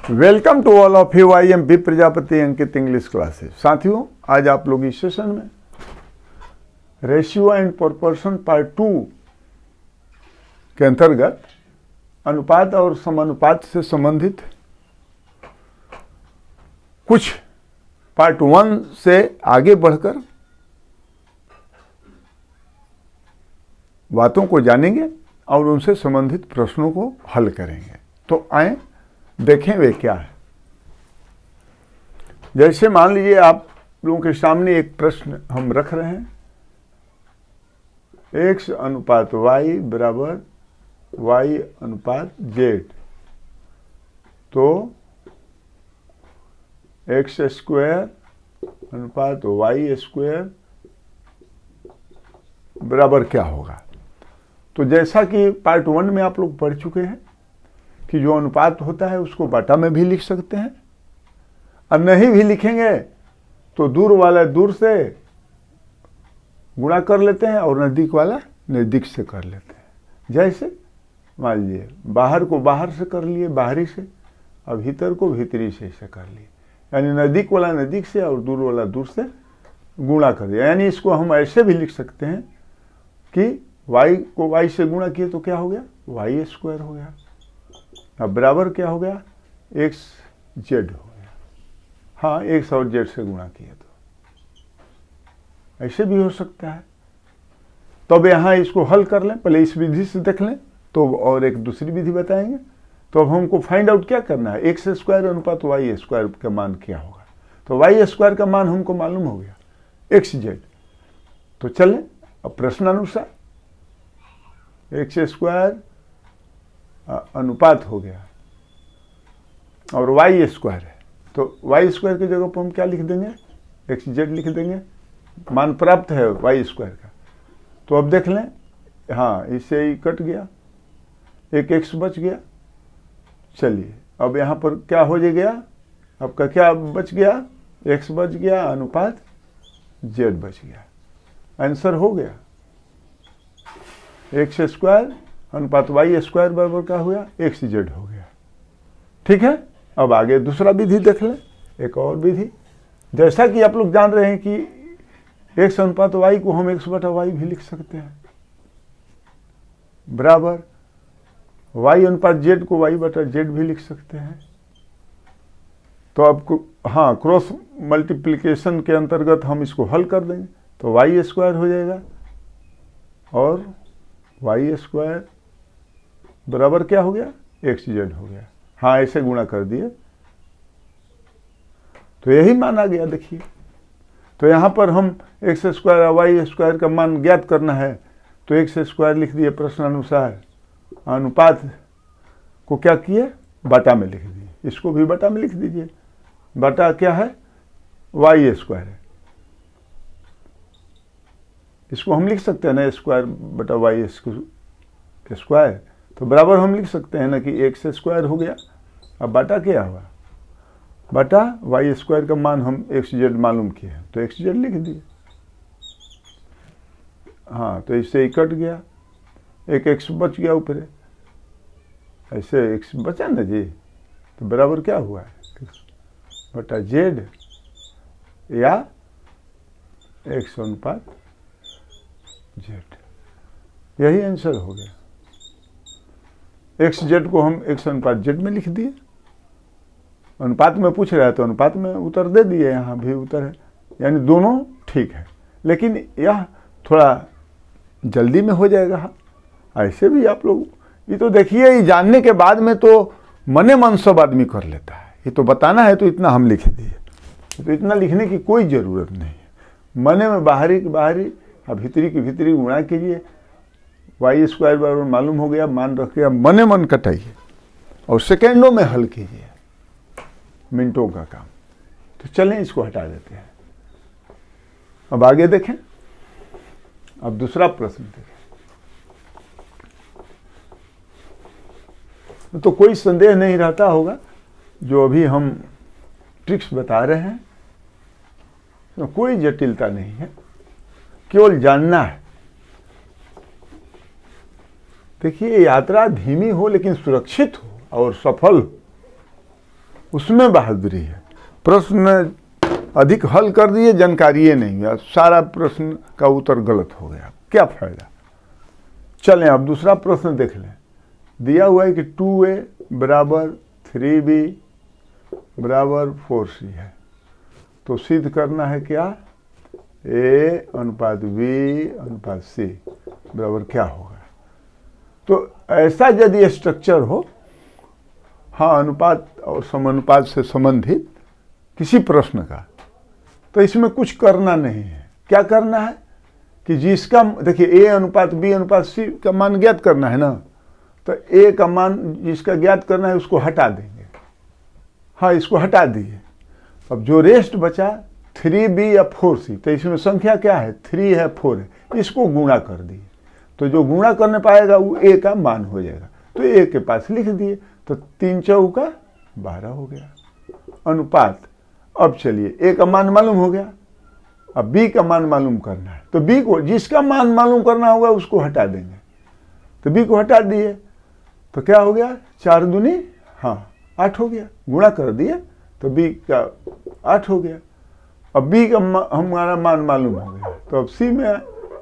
Welcome to all of you. I am B Prajapati Ankit English classes. साथियों, आज आप लोग इस सेशन में रेशियो एंड प्रोपोर्शन पार्ट 2 के अंतर्गत अनुपात और समानुपात से संबंधित कुछ पार्ट 1 से आगे बढ़कर बातों को जानेंगे और उनसे संबंधित प्रश्नों को हल करेंगे। तो आए देखें वे क्या है। जैसे मान लीजिए आप लोगों के सामने एक प्रश्न हम रख रहे हैं, x अनुपात y बराबर y अनुपात z, तो x स्क्वायर अनुपात y स्क्वायर बराबर क्या होगा। तो जैसा कि पार्ट 1 में आप लोग पढ़ चुके हैं कि जो अनुपात होता है उसको बटा में भी लिख सकते हैं, और नहीं भी लिखेंगे तो दूर वाला दूर से गुणा कर लेते हैं और नज़दीक वाला नज़दीक से कर लेते हैं। जैसे मान लीजिए बाहर को बाहर से कर लिए, बाहरी से, और भीतर को भीतरी से कर लिए, यानी नज़दीक वाला नज़दीक से और दूर वाला दूर से गुणा कर दिया। यानी इसको हम ऐसे भी लिख सकते हैं कि y को y से गुणा किए तो क्या हो गया, y स्क्वायर हो गया। अब बराबर क्या हो गया, x z हो गया। हाँ, x और z से गुणा किया तो ऐसे भी हो सकता है। तो अब यहाँ इसको हल कर लें, पहले इस विधि से देख लें तो और एक दूसरी विधि बताएंगे। तो अब हमको फाइंड आउट क्या करना है, x स्क्वायर अनुपात y स्क्वायर का मान क्या होगा। तो y स्क्वायर का मान हमको मालूम हो गया, x z। तो चलें अब प्रश्नानुसार x स्क्वायर अनुपात हो गया और y स्क्वायर है, तो y स्क्वायर की जगह पर हम क्या लिख देंगे, एक्स जेड लिख देंगे। मान प्राप्त है y स्क्वायर का। तो अब देख लें, हाँ इससे ही कट गया, एक x बच गया। चलिए अब यहाँ पर क्या हो गया, आपका क्या बच गया, x बच गया अनुपात z बच गया। आंसर हो गया एक्स स्क्वायर अनुपात y स्क्वायर बराबर क्या हुआ, एक्स जेड हो गया। ठीक है, अब आगे दूसरा विधि देख लें, एक और विधि। जैसा कि आप लोग जान रहे हैं कि x अनुपात y को हम x बटा y भी लिख सकते हैं, बराबर y अनुपात z को y बटा z भी लिख सकते हैं। तो अब हाँ, क्रॉस मल्टीप्लिकेशन के अंतर्गत हम इसको हल कर देंगे तो y स्क्वायर हो जाएगा और y स्क्वायर बराबर क्या हो गया, एक्स जेड हो गया। हाँ, ऐसे गुणा कर दिए तो यही मान आ गया। देखिए, तो यहाँ पर हम एक्स स्क्वायर और वाई स्क्वायर का मान ज्ञात करना है, तो एक्स स्क्वायर लिख दिए प्रश्नानुसार, अनुपात को क्या किए, बटा में लिख दिए। इसको भी बटा में लिख दीजिए, बटा क्या है, वाई स्क्वायर है। इसको हम लिख सकते हैं ना, स्क्वायर बटा वाई स्क्वायर, तो बराबर हम लिख सकते हैं ना कि एक्स स्क्वायर हो गया। अब बटा क्या हुआ, बटा वाई स्क्वायर का मान हम एक्स जेड मालूम किए हैं तो एक्स जेड लिख दिए। हाँ, तो इससे ही कट गया, एक एक्स बच गया ऊपर, ऐसे एक्स बचा ना जी, तो बराबर क्या हुआ, एक्स बटा जेड या एक्स अनुपात जेड। यही आंसर हो गया। एक्स जेड को हम एक्स अनुपात जेड में लिख दिए। अनुपात में पूछ रहा है तो अनुपात में उत्तर दे दिए, यहाँ भी उत्तर है, यानी दोनों ठीक है। लेकिन यह थोड़ा जल्दी में हो जाएगा। हाँ, ऐसे भी आप लोग ये तो देखिए, ये जानने के बाद में तो मने मन सब आदमी कर लेता है। ये तो बताना है तो इतना हम लिख दिए, तो इतना लिखने की कोई ज़रूरत नहीं है। मने में बाहरी की बाहरी और भीतरी की भीतरी गुणा कीजिए, वाई स्क्वायर बराबर मालूम हो गया, मान रख के मने मन कटाइए और सेकेंडों में हल कीजिए, मिनटों का काम। तो चलें इसको हटा देते हैं। अब आगे देखें, अब दूसरा प्रश्न देखें। तो कोई संदेह नहीं रहता होगा, जो अभी हम ट्रिक्स बता रहे हैं तो कोई जटिलता नहीं है, केवल जानना है। देखिए, यात्रा धीमी हो लेकिन सुरक्षित हो और सफल हो, उसमें बहादुरी है। प्रश्न अधिक हल कर दिए, जानकारी नहीं हुआ, सारा प्रश्न का उत्तर गलत हो गया, क्या फायदा। चलें अब दूसरा प्रश्न देख लें। दिया हुआ है कि 2a बराबर 3b बराबर 4c है, तो सिद्ध करना है क्या, a अनुपात b अनुपात c बराबर क्या होगा। तो ऐसा यदि स्ट्रक्चर हो, हाँ, अनुपात और समानुपात से संबंधित किसी प्रश्न का, तो इसमें कुछ करना नहीं है। क्या करना है कि जिसका, देखिए a अनुपात b अनुपात c का मान ज्ञात करना है ना, तो a का मान जिसका ज्ञात करना है उसको हटा देंगे। हाँ, इसको हटा दिए। अब जो रेस्ट बचा 3b या 4c, तो इसमें संख्या क्या है, 3 है 4 है, इसको गुणा कर दिए, तो जो गुणा करने पाएगा वो a का मान हो जाएगा, तो a के पास लिख दिए, तो 3 चौका 12 हो गया अनुपात। अब चलिए a का मान मालूम हो गया, अब b का मान मालूम करना है, तो b को जिसका मान मालूम करना होगा उसको हटा देंगे, तो b को हटा दिए, तो क्या हो गया, 4 दूनी, हाँ 8 हो गया, गुणा कर दिए तो b का 8 हो गया। अब b का हमारा मान मालूम हो गया, तो अब c में,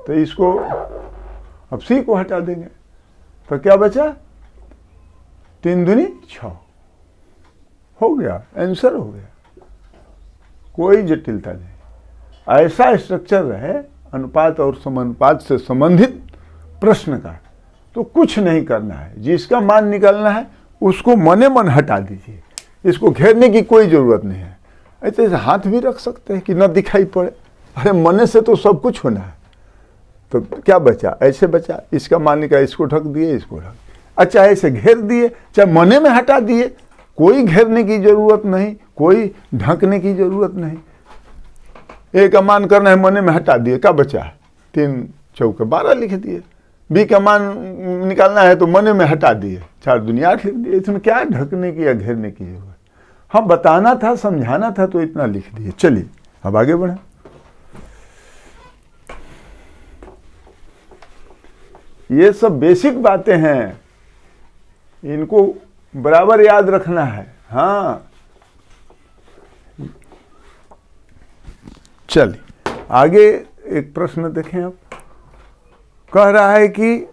तो इसको अब c को हटा देंगे, तो क्या बचा, 3 दूनी 6 हो गया, आंसर हो गया, कोई जटिलता नहीं। ऐसा स्ट्रक्चर रहे अनुपात और समानुपात से संबंधित प्रश्न का, तो कुछ नहीं करना है, जिसका मान निकालना है उसको मने मन हटा दीजिए, इसको घेरने की कोई जरूरत नहीं है। ऐसे हाथ भी रख सकते हैं कि न दिखाई पड़े, अरे मने से तो सब कुछ होना है, तो क्या बचा, ऐसे बचा, इसका मान निकाल, इसको ढक दिए, इसको ढक, अच्छा ऐसे घेर दिए, चाहे मने में हटा दिए, कोई घेरने की जरूरत नहीं, कोई ढकने की जरूरत नहीं। a का मान करना है, मने में हटा दिए, क्या बचा, 3 चौके 12 लिख दिए। b का मान निकालना है तो मने में हटा दिए, 4 दूनी 8 लिख दिए। इसमें क्या ढकने की या घेरने की जरूरत, हाँ बताना था, समझाना था, तो इतना लिख दिए। चलिए अब आगे बढ़े। ये सब बेसिक बातें हैं, इनको बराबर याद रखना है। हाँ चलिए आगे एक प्रश्न देखें। अब कह रहा है कि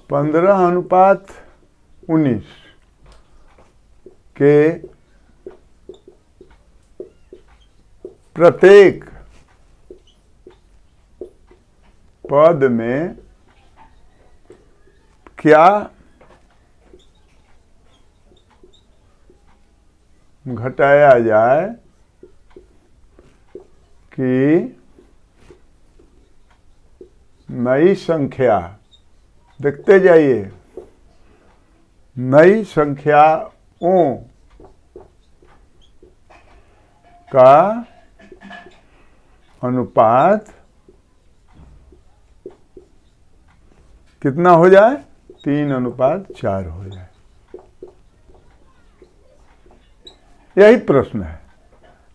15:19 के प्रत्येक पद में क्या घटाया जाए कि नई संख्या, देखते जाइए, नई संख्याओं का अनुपात कितना हो जाए, 3:4 हो जाए। यही प्रश्न है।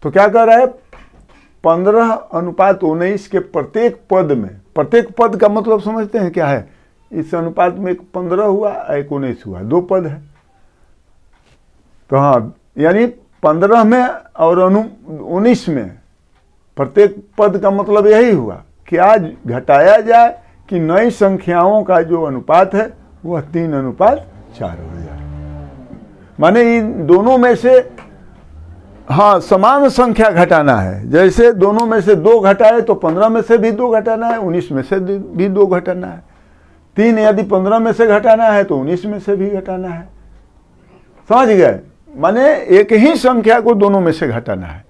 तो क्या कह रहा है, 15:19 के प्रत्येक पद में, प्रत्येक पद का मतलब समझते हैं क्या है, इस अनुपात में एक 15 हुआ, एक 19 हुआ, 2 पद है। तो हाँ, यानी 15 में और 19 में प्रत्येक पद का मतलब यही हुआ कि आज घटाया जाए कि नई संख्याओं का जो अनुपात है वह 3:4 हो जाए। माने इन दोनों में से, हाँ, समान संख्या घटाना है। जैसे दोनों में से 2 घटाए तो 15 में से भी 2 घटाना है, 19 में से भी 2 घटाना है। 3 यदि 15 में से घटाना है तो 19 में से भी घटाना है। समझ गए, माने एक ही संख्या को दोनों में से घटाना है।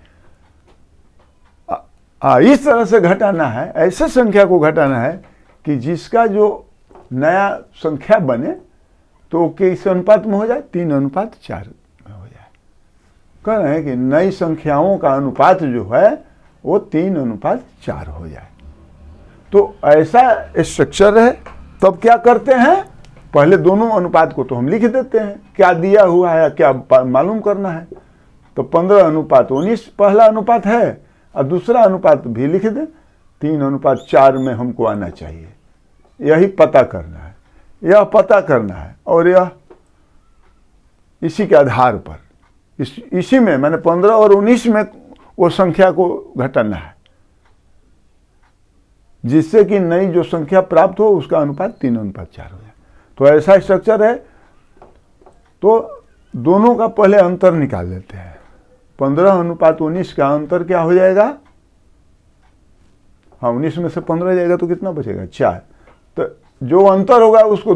इस तरह से घटाना है, ऐसे संख्या को घटाना है कि जिसका जो नया संख्या बने तो किस अनुपात में हो जाए, 3:4 में हो जाए। कह रहे हैं कि नई संख्याओं का अनुपात जो है वो 3:4 हो जाए। तो ऐसा स्ट्रक्चर है। तब क्या करते हैं, पहले दोनों अनुपात को तो हम लिख देते हैं, क्या दिया हुआ है, क्या मालूम करना है। तो 15:19 पहला अनुपात है, और दूसरा अनुपात भी लिख दे, 3:4 में हमको आना चाहिए। यही पता करना है, यह पता करना है, और यह इसी के आधार पर इसी में मैंने 15 और 19 में वो संख्या को घटाना है, जिससे कि नई जो संख्या प्राप्त हो उसका अनुपात 3:4 हो जाए। तो ऐसा स्ट्रक्चर है। तो दोनों का पहले अंतर निकाल लेते हैं। 15:19 का अंतर क्या हो जाएगा? हाँ, 19 में से 15 जाएगा तो कितना बचेगा? 4। तो जो अंतर होगा उसको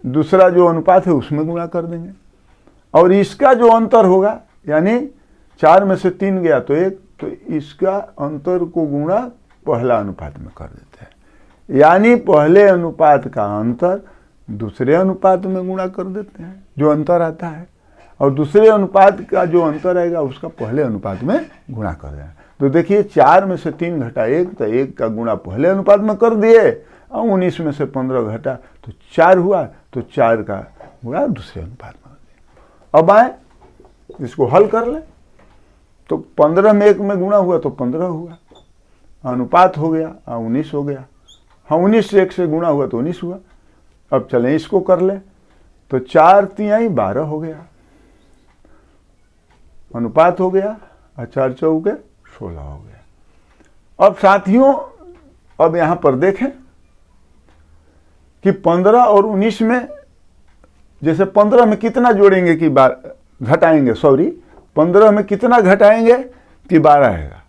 दूसरा जो अनुपात है उसमें गुणा कर देंगे, और इसका जो अंतर होगा यानी 4 में से 3 गया तो 1, तो इसका अंतर को गुणा पहला अनुपात में कर देते हैं, यानी पहले अनुपात का अंतर दूसरे अनुपात में गुणा कर देते हैं जो अंतर आता है, और दूसरे अनुपात का जो अंतर आएगा उसका पहले अनुपात में गुणा कर देना। तो देखिए 4 में से 3 घटा 1, तो 1 का गुणा पहले अनुपात में कर दिए, और 19 में से 15 घटा तो 4 हुआ, तो 4 का गुणा दूसरे अनुपात में कर दिया। अब आए इसको हल कर ले, तो 15 में 1 में गुणा हुआ तो 15 हुआ, अनुपात हो गया, 19 हो गया। हाँ, 19 से 1 से गुणा हुआ तो 19 हुआ। अब चलें इसको कर ले, तो 4 तिहाई 12 हो गया, अनुपात हो गया, और 4 चौके 16 हो गया। अब साथियों, अब यहां पर देखें कि 15 और 19 में, जैसे 15 में कितना जोड़ेंगे कि घटाएंगे, 15 में कितना घटाएंगे कि 12 आएगा।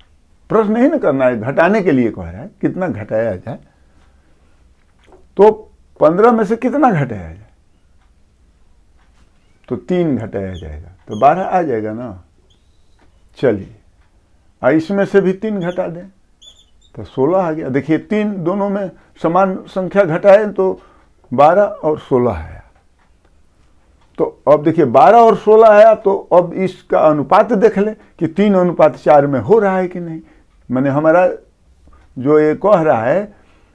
प्रश्न नहीं ना करना है, घटाने के लिए कह रहा है कितना घटाया जाए। तो 15 में से कितना घटाया जाए, तो 3 घटाया जाएगा, तो 12 आ जाएगा ना। चलिए, इसमें से भी 3 घटा दें तो 16 आ गया। देखिए 3 दोनों में समान संख्या घटाए तो 12 और 16 आया। तो अब देखिए 12 और 16 आया, तो अब इसका अनुपात देख ले कि 3:4 में हो रहा है कि नहीं। मैंने हमारा जो ये कह रहा है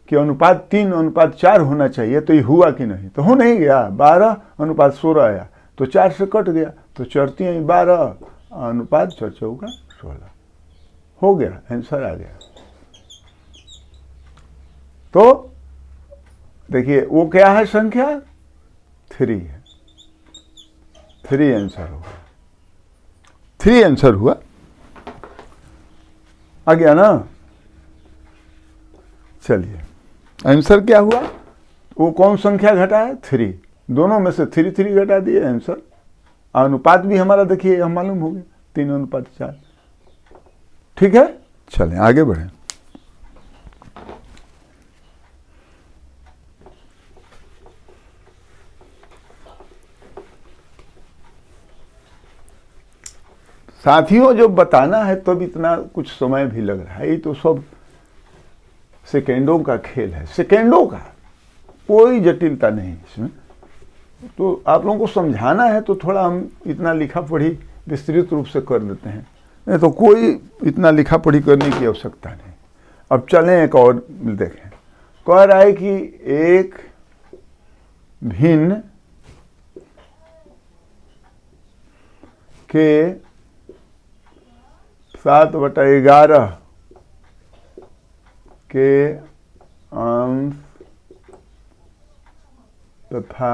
कि अनुपात 3:4 होना चाहिए, तो ये हुआ कि नहीं, तो हो नहीं गया। 12:16 आया तो 4 से कट गया, तो 4 तिहाई 12 अनुपात 4 चौका 16 हो गया, आंसर आ गया। तो देखिए वो क्या है, संख्या 3 है, 3 आंसर होगा, 3 आंसर हुआ। आ गया ना। चलिए आंसर क्या हुआ, वो कौन संख्या घटा है? 3। दोनों में से 3 घटा दिए, आंसर। अनुपात भी हमारा देखिए हम मालूम हो गया, 3:4। ठीक है, चलें आगे बढ़ें। साथियों, जो बताना है तब इतना कुछ समय भी लग रहा है, ये तो सब सेकेंडों का खेल है, सेकेंडों का, कोई जटिलता नहीं इसमें। तो आप लोगों को समझाना है तो थोड़ा हम इतना लिखा पढ़ी विस्तृत रूप से कर देते हैं, नहीं तो कोई इतना लिखा पढ़ी करने की आवश्यकता नहीं। अब चलें एक और देखें। कह रहा है कि एक भिन्न के 7/11 के अंश तथा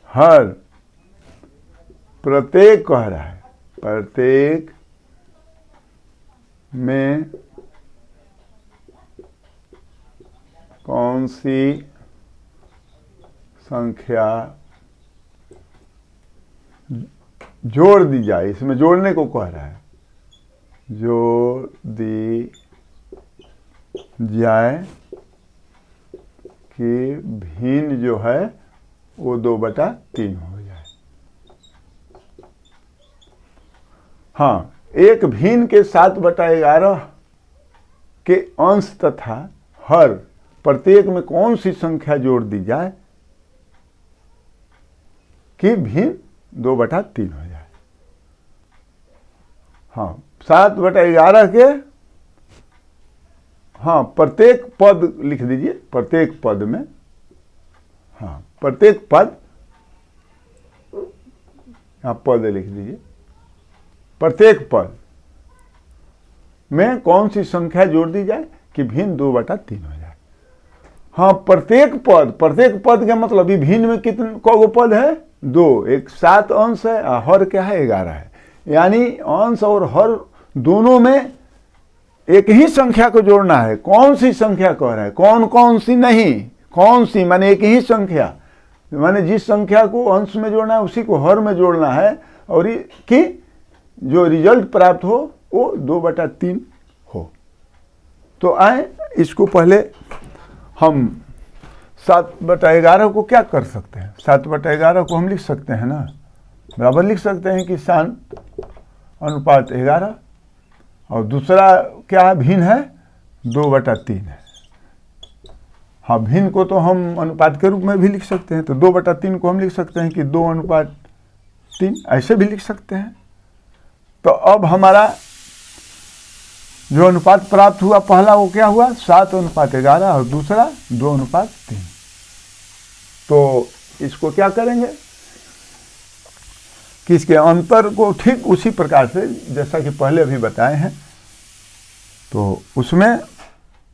हर प्रत्येक, कह रहा है प्रत्येक में कौन सी संख्या जोड़ दी जाए, इसमें जोड़ने को कह रहा है, जोड़ दी जाए कि भिन्न जो है वो 2/3 हो जाए। हाँ, एक भिन्न के 7/11 के अंश तथा हर प्रत्येक में कौन सी संख्या जोड़ दी जाए कि भिन्न 2/3 हो जाए। हाँ, 7/11 के, हाँ, प्रत्येक पद लिख दीजिए, प्रत्येक पद में, हाँ, प्रत्येक पद, हाँ, पद लिख दीजिए, प्रत्येक पद में कौन सी संख्या जोड़ दी जाए कि भिन्न 2/3 हो जाए। हाँ, प्रत्येक पद का मतलब ये भिन्न में कितने कौगो पद है? 2। एक 7 अंश है और हर क्या है? 11 है। यानी अंश और हर दोनों में एक ही संख्या को जोड़ना है। कौन सी संख्या कह रहा है? कौन कौन सी नहीं, कौन सी माने एक ही संख्या, माने जिस संख्या को अंश में जोड़ना है उसी को हर में जोड़ना है, और कि जो रिजल्ट प्राप्त हो वो 2/3 हो। तो आए इसको पहले हम 7/11 को क्या कर सकते हैं? 7/11 को हम लिख सकते हैं ना, बराबर लिख सकते हैं कि 7:11, और दूसरा क्या है? भिन्न है 2/3 है। हाँ, भिन्न को तो हम अनुपात के रूप में भी लिख सकते हैं, तो 2/3 को हम लिख सकते हैं कि 2:3, ऐसे भी लिख सकते हैं। तो अब हमारा जो अनुपात प्राप्त हुआ पहला वो क्या हुआ? 7:11 और दूसरा 2:3। तो इसको क्या करेंगे कि इसके अंतर को ठीक उसी प्रकार से जैसा कि पहले अभी बताए हैं, तो उसमें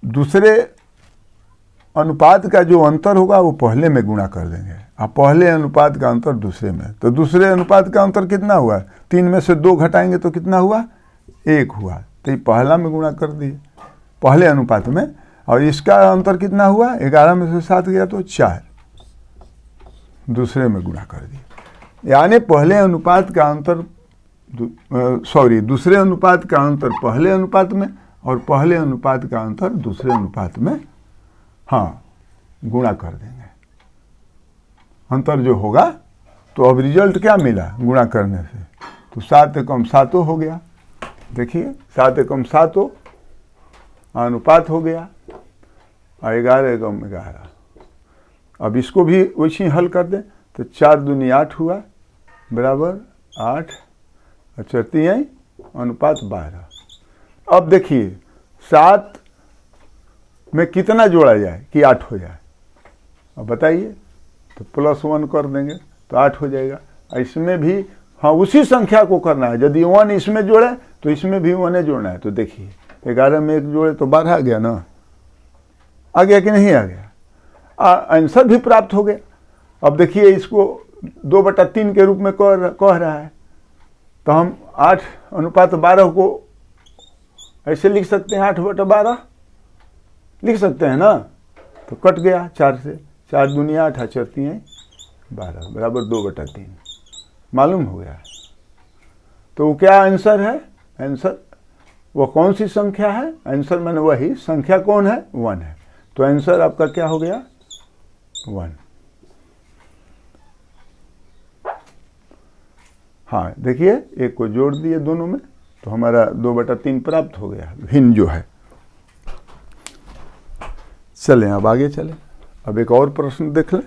दूसरे अनुपात का जो अंतर होगा वो पहले में गुणा कर देंगे, और पहले अनुपात का अंतर दूसरे में। तो दूसरे अनुपात का अंतर कितना हुआ? 3 में से 2 घटाएंगे तो कितना हुआ? 1 हुआ। तो ये पहला में गुणा कर दिए पहले अनुपात में, और इसका अंतर कितना हुआ? 11 में से 7 गया तो 4, दूसरे में गुणा कर दिए। यानी पहले अनुपात का अंतर दूसरे अनुपात का अंतर पहले अनुपात में, और पहले अनुपात का अंतर दूसरे अनुपात में, हाँ, गुणा कर देंगे। अंतर जो होगा, तो अब रिजल्ट क्या मिला गुणा करने से? तो 7 × 7 हो गया। देखिए 7 × 7 अनुपात हो गया, और 11 × 11। अब इसको भी वैसे ही हल कर दें, तो 4 दूनी 8 हुआ, बराबर 8 और 4 3 अनुपात 12। अब देखिए 7 में कितना जोड़ा जाए कि 8 हो जाए? अब बताइए। तो +1 कर देंगे तो 8 हो जाएगा। इसमें भी हाँ उसी संख्या को करना है। यदि 1 इसमें जोड़े तो इसमें भी 1 जोड़ना है। तो देखिए 11 में 1 जोड़े तो 12 आ गया ना, आ गया कि नहीं आ गया? आंसर भी प्राप्त हो गया। अब देखिए इसको 2/3 के रूप में कह रहा है, तो हम 8:12 को ऐसे लिख सकते हैं, 8/12 लिख सकते हैं ना। तो कट गया 4 से, 4 दूनी 8 और 4 3 12 बराबर 2/3 मालूम हो गया। तो वो क्या आंसर है? आंसर वो कौन सी संख्या है? आंसर मैंने वही संख्या कौन है? 1 है। तो आंसर आपका क्या हो गया? 1। हाँ देखिए, एक को जोड़ दिए दोनों में, तो हमारा 2/3 प्राप्त हो गया, भिन्न जो है। चलें अब आगे चलें। अब एक और प्रश्न देख लें।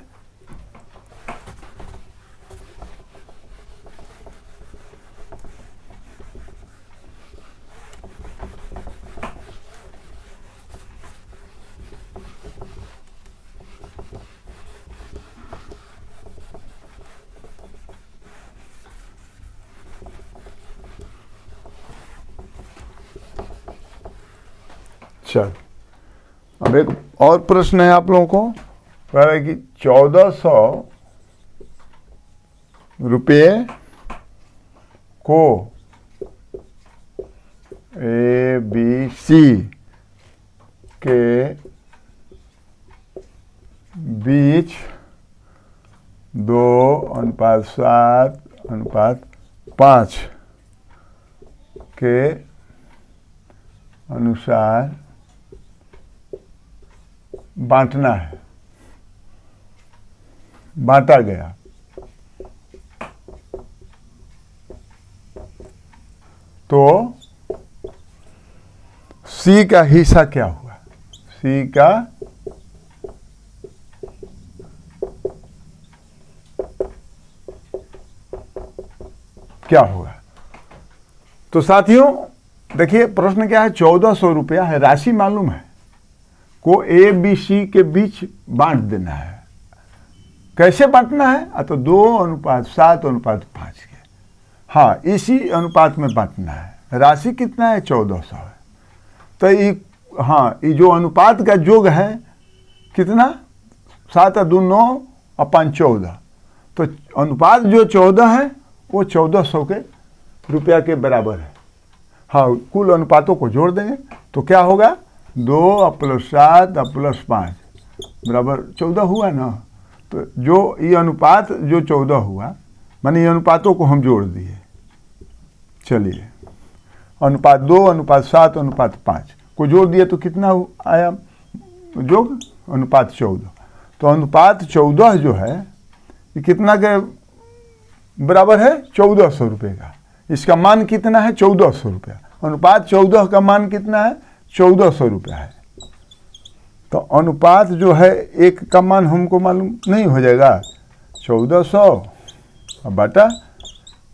चल, अब एक और प्रश्न है आप लोगों को, कह रहा है कि 1400 रुपये को ABC के बीच 2:7:5 के अनुसार बांटना है, बांटा गया। तो सी का हिस्सा क्या हुआ? सी का क्या होगा? तो साथियों देखिए प्रश्न क्या है, 1400 रुपया है, राशि मालूम है, को ABC के बीच बांट देना है। कैसे बांटना है? तो 2:7:5 के, हाँ इसी अनुपात में बांटना है। राशि कितना है? 1400 है। तो ये हाँ, ये जो अनुपात का योग है कितना, 7 2 9 अपन 14, तो अनुपात जो 14 है वो 1400 के रुपया के बराबर है। हाँ, कुल अनुपातों को जोड़ देंगे तो क्या होगा, 2 + 7 + 5 बराबर 14 हुआ ना। तो जो ये अनुपात जो 14 हुआ, माने ये अनुपातों को हम जोड़ दिए। चलिए, अनुपात 2, अनुपात 7, अनुपात 5 को जोड़ दिए तो कितना आया योग, अनुपात 14। तो अनुपात 14 जो है ये कितना के बराबर है, 1400 रुपये का। इसका मान कितना है, 1400 रुपया। अनुपात 14 का मान कितना है, 1400 रुपया है। तो अनुपात जो है एक का मान हमको मालूम नहीं हो जाएगा, 1400 बटा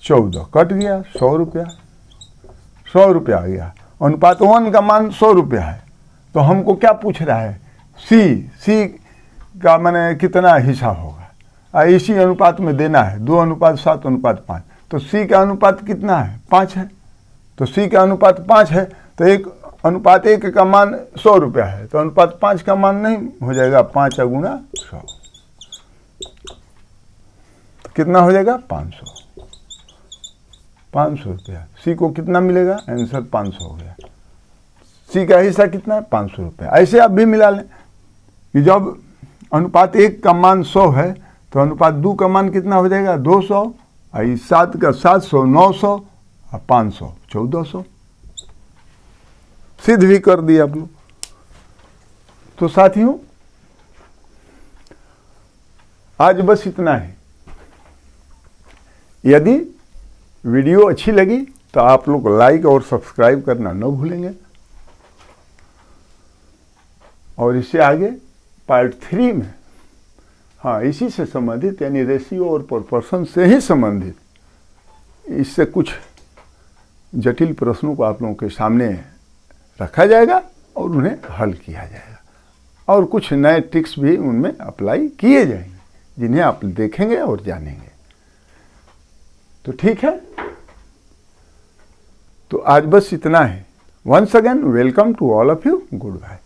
14 कट गया 100 रुपया, 100 रुपया आ गया। अनुपात 1 का मान 100 रुपया है। तो हमको क्या पूछ रहा है, सी का माने कितना हिस्सा होगा, इसी अनुपात में देना है, 2:7:5। तो सी का अनुपात कितना है, 5 है। तो सी का अनुपात 5 है, तो अनुपात 1 का मान 100 रुपया है, तो अनुपात 5 का मान नहीं हो जाएगा, 5 × 100 तो कितना हो जाएगा, 500 रुपया। सी को कितना मिलेगा, आंसर 500 हो गया। सी का हिस्सा कितना है, 500 रुपया। ऐसे आप भी मिला लें कि जब अनुपात 1 का मान 100 है तो अनुपात 2 का मान कितना हो जाएगा, 200, 7 का 700, 900 और 500 1400। सिद्ध भी कर दिया आप लोग। तो साथियों, आज बस इतना है। यदि वीडियो अच्छी लगी तो आप लोग लाइक और सब्सक्राइब करना न भूलेंगे। और इससे आगे पार्ट 3 में, हाँ, इसी से संबंधित यानी रेशियो और प्रोपोर्शन से ही संबंधित इससे कुछ जटिल प्रश्नों को आप लोगों के सामने रखा जाएगा और उन्हें हल किया जाएगा, और कुछ नए ट्रिक्स भी उनमें अप्लाई किए जाएंगे जिन्हें आप देखेंगे और जानेंगे। तो ठीक है, तो आज बस इतना है। Once again welcome to all of you, good bye.